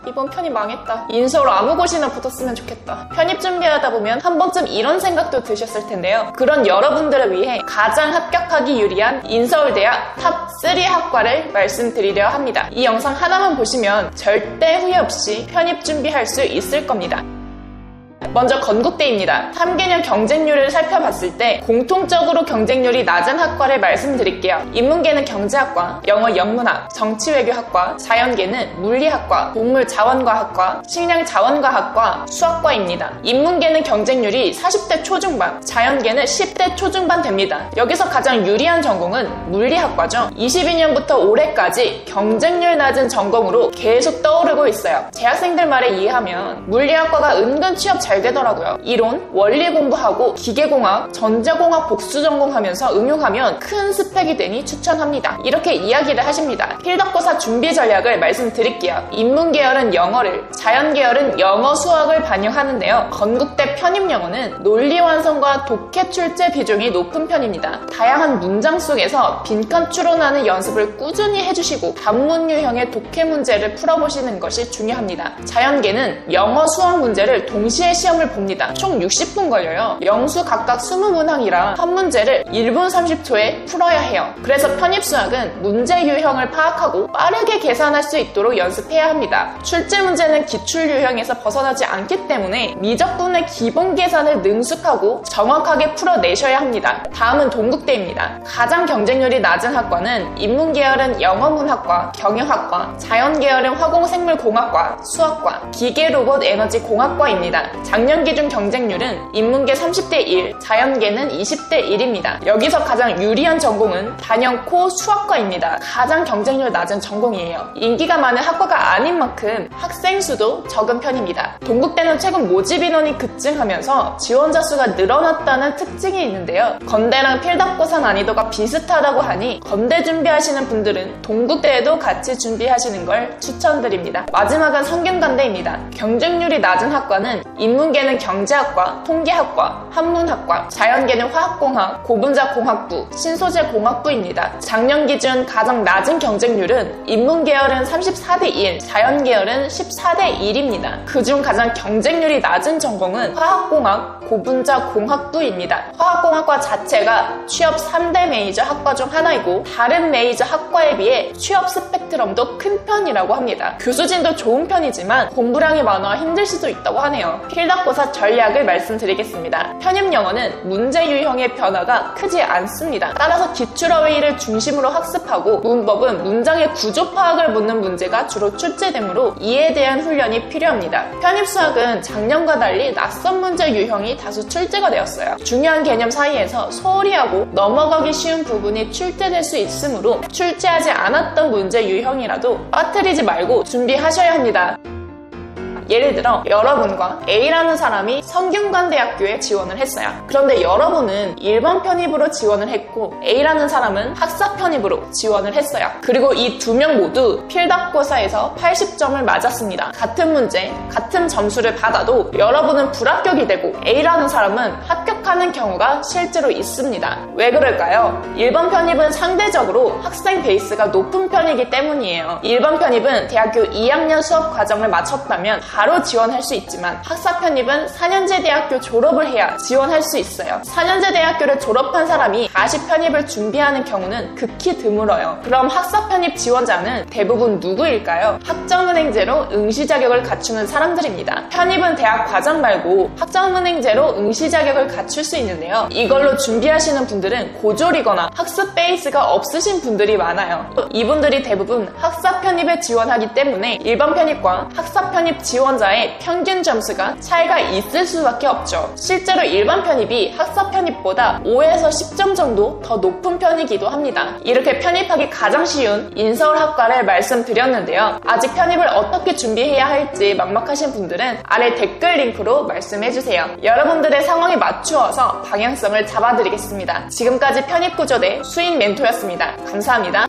이번 편입 망했다. 인서울 아무 곳이나 붙었으면 좋겠다. 편입 준비하다 보면 한 번쯤 이런 생각도 드셨을 텐데요. 그런 여러분들을 위해 가장 합격하기 유리한 인서울대학 탑 3 학과를 말씀드리려 합니다. 이 영상 하나만 보시면 절대 후회 없이 편입 준비할 수 있을 겁니다. 먼저 건국대입니다. 3개년 경쟁률을 살펴봤을 때 공통적으로 경쟁률이 낮은 학과를 말씀드릴게요. 인문계는 경제학과, 영어 영문학, 정치외교학과, 자연계는 물리학과, 동물자원과학과, 식량자원과학과, 수학과입니다. 인문계는 경쟁률이 40대 초중반, 자연계는 10대 초중반 됩니다. 여기서 가장 유리한 전공은 물리학과죠. 22년부터 올해까지 경쟁률 낮은 전공으로 계속 떠오르고 있어요. 재학생들 말에 의하면 물리학과가 은근 취업 잘 되더라고요. 이론, 원리 공부하고 기계공학, 전자공학 복수 전공하면서 응용하면 큰 스펙이 되니 추천합니다. 이렇게 이야기를 하십니다. 필덕고사 준비 전략을 말씀드릴게요. 인문계열은 영어를, 자연계열은 영어, 수학을 반영하는데요. 건국대 편입영어는 논리 완성과 독해 출제 비중이 높은 편입니다. 다양한 문장 속에서 빈칸 추론하는 연습을 꾸준히 해주시고 단문 유형의 독해 문제를 풀어보시는 것이 중요합니다. 자연계는 영어, 수학 문제를 동시에 시험을 봅니다. 총 60분 걸려요. 영수 각각 20문항이라 한 문제를 1분 30초에 풀어야 해요. 그래서 편입수학은 문제 유형을 파악하고 빠르게 계산할 수 있도록 연습해야 합니다. 출제 문제는 기출 유형에서 벗어나지 않기 때문에 미적분의 기본 계산을 능숙하고 정확하게 풀어내셔야 합니다. 다음은 동국대입니다. 가장 경쟁률이 낮은 학과는 인문계열은 영어문학과, 경영학과, 자연계열은 화공생물공학과, 수학과, 기계로봇에너지공학과입니다. 작년 기준 경쟁률은 인문계 30대 1, 자연계는 20대 1입니다. 여기서 가장 유리한 전공은 단연코 수학과입니다. 가장 경쟁률 낮은 전공이에요. 인기가 많은 학과가 아닌 만큼 학생 수도 적은 편입니다. 동국대는 최근 모집 인원이 급증하면서 지원자 수가 늘어났다는 특징이 있는데요. 건대랑 필덕고사 난이도가 비슷하다고 하니 건대 준비하시는 분들은 동국대에도 같이 준비하시는 걸 추천드립니다. 마지막은 성균관대입니다. 경쟁률이 낮은 학과는 인문계는 경제학과, 통계학과, 한문학과, 자연계는 화학공학, 고분자공학부, 신소재공학부입니다. 작년 기준 가장 낮은 경쟁률은 인문계열은 34대 1, 자연계열은 14대 1입니다. 그중 가장 경쟁률이 낮은 전공은 화학공학, 고분자공학부입니다. 화학공학과 자체가 취업 3대 메이저 학과 중 하나이고 다른 메이저 학과에 비해 취업 스펙트럼도 큰 편이라고 합니다. 교수진도 좋은 편이지만 공부량이 많아 힘들 수도 있다고 하네요. 필덕고사 전략을 말씀드리겠습니다. 편입영어는 문제 유형의 변화가 크지 않습니다. 따라서 기출어휘를 중심으로 학습하고 문법은 문장의 구조 파악을 묻는 문제가 주로 출제되므로 이에 대한 훈련이 필요합니다. 편입수학은 작년과 달리 낯선 문제 유형이 다수 출제가 되었어요. 중요한 개념 사이에서 소홀히 하고 넘어가기 쉬운 부분이 출제될 수 있으므로 출제하지 않았던 문제 유형이라도 빠뜨리지 말고 준비하셔야 합니다. 예를 들어 여러분과 A라는 사람이 성균관대학교에 지원을 했어요. 그런데 여러분은 일반 편입으로 지원을 했고 A라는 사람은 학사 편입으로 지원을 했어요. 그리고 이 두 명 모두 필덕고사에서 80점을 맞았습니다. 같은 문제, 같은 점수를 받아도 여러분은 불합격이 되고 A라는 사람은 합격하는 경우가 실제로 있습니다. 왜 그럴까요? 일반 편입은 상대적으로 학생 베이스가 높은 편이기 때문이에요. 일반 편입은 대학교 2학년 수업 과정을 마쳤다면 바로 지원할 수 있지만 학사 편입은 4년제 대학교 졸업을 해야 지원할 수 있어요. 4년제 대학교를 졸업한 사람이 다시 편입을 준비하는 경우는 극히 드물어요. 그럼 학사 편입 지원자는 대부분 누구일까요? 학점은행제로 응시 자격을 갖추는 사람들입니다. 편입은 대학 과정 말고 학점은행제로 응시 자격을 갖출 수 있는데요. 이걸로 준비하시는 분들은 고졸이거나 학습 베이스가 없으신 분들이 많아요. 이분들이 대부분 학사 편입에 지원하기 때문에 일반 편입과 학사 편입 지원자의 평균 점수가 차이가 있을 수밖에 없죠. 실제로 일반 편입이 학사 편입보다 5에서 10점 정도 더 높은 편이기도 합니다. 이렇게 편입하기 가장 쉬운 인서울 학과를 말씀드렸는데요. 아직 편입을 어떻게 준비해야 할지 막막하신 분들은 아래 댓글 링크로 말씀해주세요. 여러분들의 상황에 맞추어서 방향성을 잡아드리겠습니다. 지금까지 편입구조대 수인 멘토였습니다. 감사합니다.